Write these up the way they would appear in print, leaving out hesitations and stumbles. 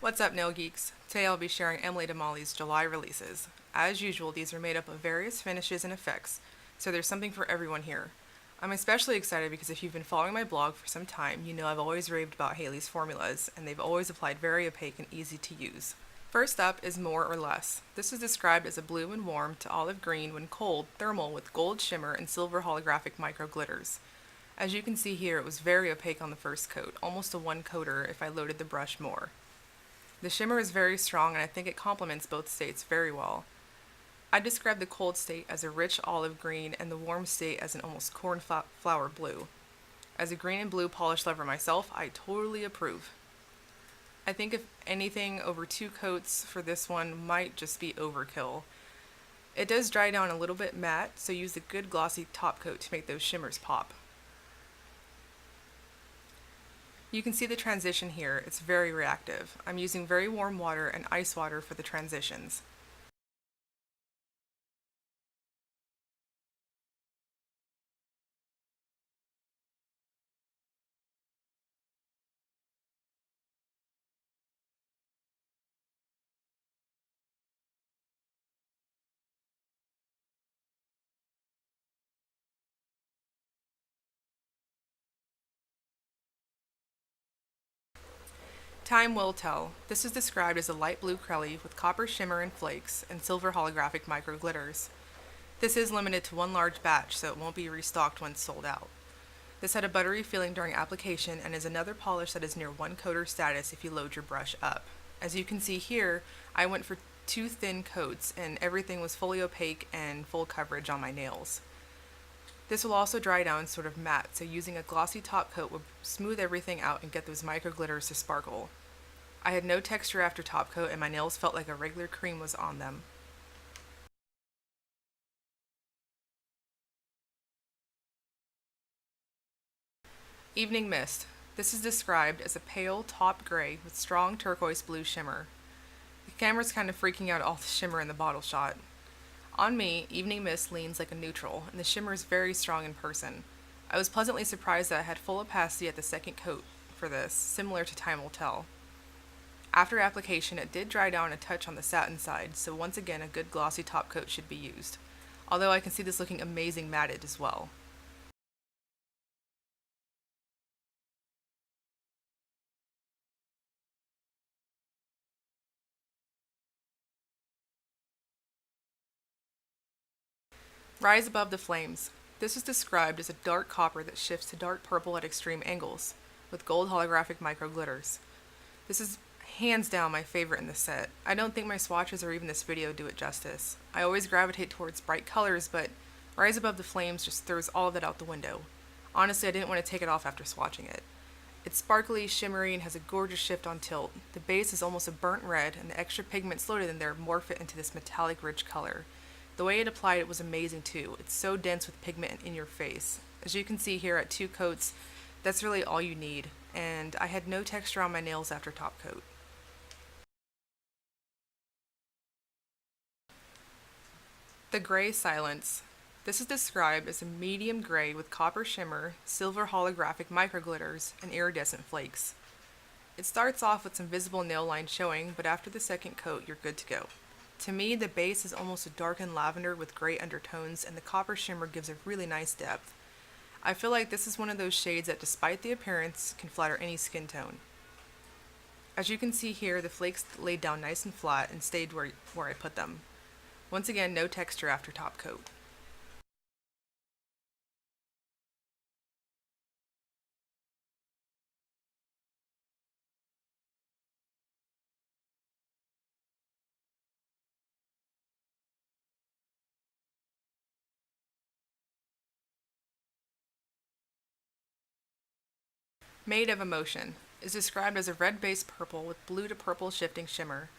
What's up, nail geeks? Today I'll be sharing Emily DeMolly's July releases. As usual, these are made up of various finishes and effects, so there's something for everyone here. I'm especially excited because if you've been following my blog for some time, you know I've always raved about Haley's formulas, and they've always applied very opaque and easy to use. First up is More or Less. This is described as a blue when warm to olive green when cold, thermal with gold shimmer and silver holographic micro glitters. As you can see here, it was very opaque on the first coat, almost a one coater if I loaded the brush more. The shimmer is very strong and I think it complements both states very well. I describe the cold state as a rich olive green and the warm state as an almost cornflower blue. As a green and blue polish lover myself, I totally approve. I think if anything, over 2 coats for this one might just be overkill. It does dry down a little bit matte, so use a good glossy top coat to make those shimmers pop. You can see the transition here, it's very reactive. I'm using very warm water and ice water for the transitions. Time will tell. This is described as a light blue crelly with copper shimmer and flakes and silver holographic micro glitters. This is limited to one large batch, so it won't be restocked once sold out. This had a buttery feeling during application and is another polish that is near one coater status if you load your brush up. As you can see here, I went for 2 thin coats and everything was fully opaque and full coverage on my nails. This will also dry down sort of matte, so using a glossy top coat will smooth everything out and get those micro glitters to sparkle. I had no texture after top coat and my nails felt like a regular cream was on them. Evening Mist. This is described as a pale top gray with strong turquoise blue shimmer. The camera's kind of freaking out all the shimmer in the bottle shot. On me, Evening Mist leans like a neutral, and the shimmer is very strong in person. I was pleasantly surprised that I had full opacity at the second coat for this, similar to Time Will Tell. After application, it did dry down a touch on the satin side, so once again a good glossy top coat should be used. Although I can see this looking amazing matted as well. Rise Above the Flames. This is described as a dark copper that shifts to dark purple at extreme angles, with gold holographic micro glitters. This is hands down my favorite in the set. I don't think my swatches or even this video do it justice. I always gravitate towards bright colors, but Rise Above the Flames just throws all of that out the window. Honestly, I didn't want to take it off after swatching it. It's sparkly, shimmery, and has a gorgeous shift on tilt. The base is almost a burnt red, and the extra pigments loaded in there morph it into this metallic rich color. The way it applied it was amazing too. It's so dense with pigment in your face. As you can see here at 2 coats, that's really all you need, and I had no texture on my nails after top coat. The Gray Silence. This is described as a medium gray with copper shimmer, silver holographic micro glitters, and iridescent flakes. It starts off with some visible nail lines showing, but after the second coat, you're good to go. To me, the base is almost a darkened lavender with gray undertones, and the copper shimmer gives a really nice depth. I feel like this is one of those shades that, despite the appearance, can flatter any skin tone. As you can see here, the flakes laid down nice and flat and stayed where I put them. Once again, no texture after top coat. Made of Emotion is described as a red-based purple with blue to purple shifting shimmer.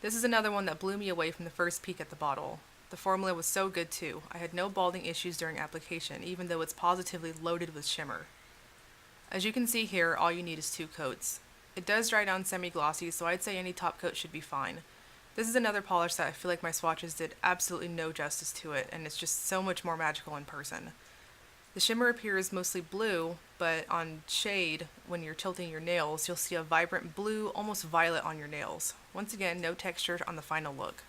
This is another one that blew me away from the first peek at the bottle. The formula was so good too. I had no balding issues during application, even though it's positively loaded with shimmer. As you can see here, all you need is 2 coats. It does dry down semi-glossy, so I'd say any top coat should be fine. This is another polish that I feel like my swatches did absolutely no justice to it, and it's just so much more magical in person. The shimmer appears mostly blue, but on shade, when you're tilting your nails, you'll see a vibrant blue, almost violet on your nails. Once again, no texture on the final look.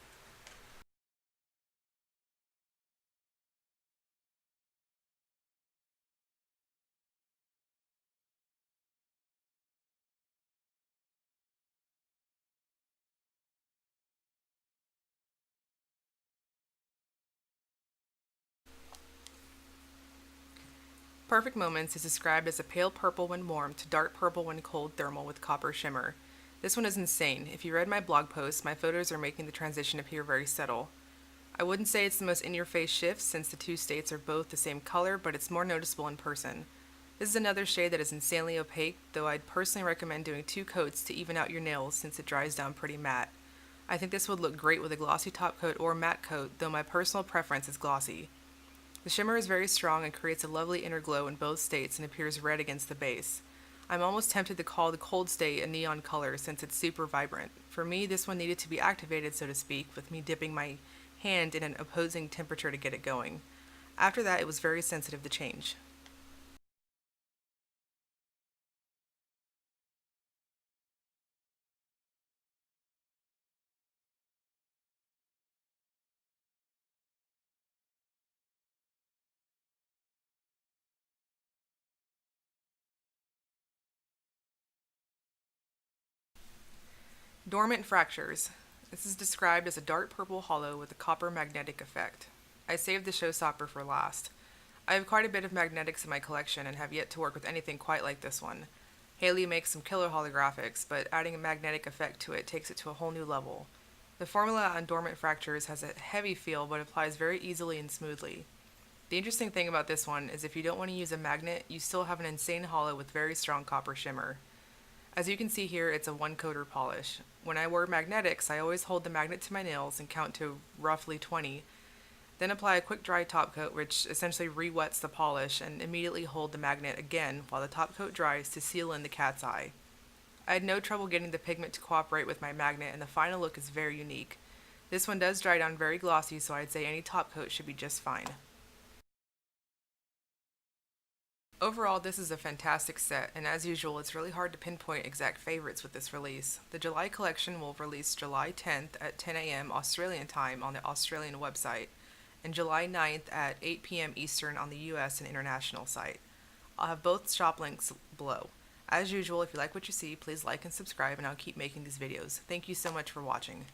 Perfect Moments is described as a pale purple when warm to dark purple when cold thermal with copper shimmer. This one is insane. If you read my blog post, my photos are making the transition appear very subtle. I wouldn't say it's the most in-your-face shift since the two states are both the same color, but it's more noticeable in person. This is another shade that is insanely opaque, though I'd personally recommend doing 2 coats to even out your nails since it dries down pretty matte. I think this would look great with a glossy top coat or matte coat, though my personal preference is glossy. The shimmer is very strong and creates a lovely inner glow in both states and appears red against the base. I'm almost tempted to call the cold state a neon color since it's super vibrant. For me, this one needed to be activated, so to speak, with me dipping my hand in an opposing temperature to get it going. After that, it was very sensitive to change. Dormant fractures. This is described as a dark purple hollow with a copper magnetic effect. I saved the showstopper for last. I have quite a bit of magnetics in my collection and have yet to work with anything quite like this one. Haley makes some killer holographics, but adding a magnetic effect to it takes it to a whole new level. The formula on dormant fractures has a heavy feel but applies very easily and smoothly. The interesting thing about this one is if you don't want to use a magnet, you still have an insane hollow with very strong copper shimmer. As you can see here, it's a one-coater polish. When I wear magnetics, I always hold the magnet to my nails and count to roughly 20, then apply a quick dry top coat which essentially re-wets the polish and immediately hold the magnet again while the top coat dries to seal in the cat's eye. I had no trouble getting the pigment to cooperate with my magnet and the final look is very unique. This one does dry down very glossy, so I'd say any top coat should be just fine. Overall, this is a fantastic set, and as usual, it's really hard to pinpoint exact favorites with this release. The July collection will release July 10th at 10 a.m. Australian time on the Australian website, and July 9th at 8 p.m. Eastern on the US and international site. I'll have both shop links below. As usual, if you like what you see, please like and subscribe, and I'll keep making these videos. Thank you so much for watching.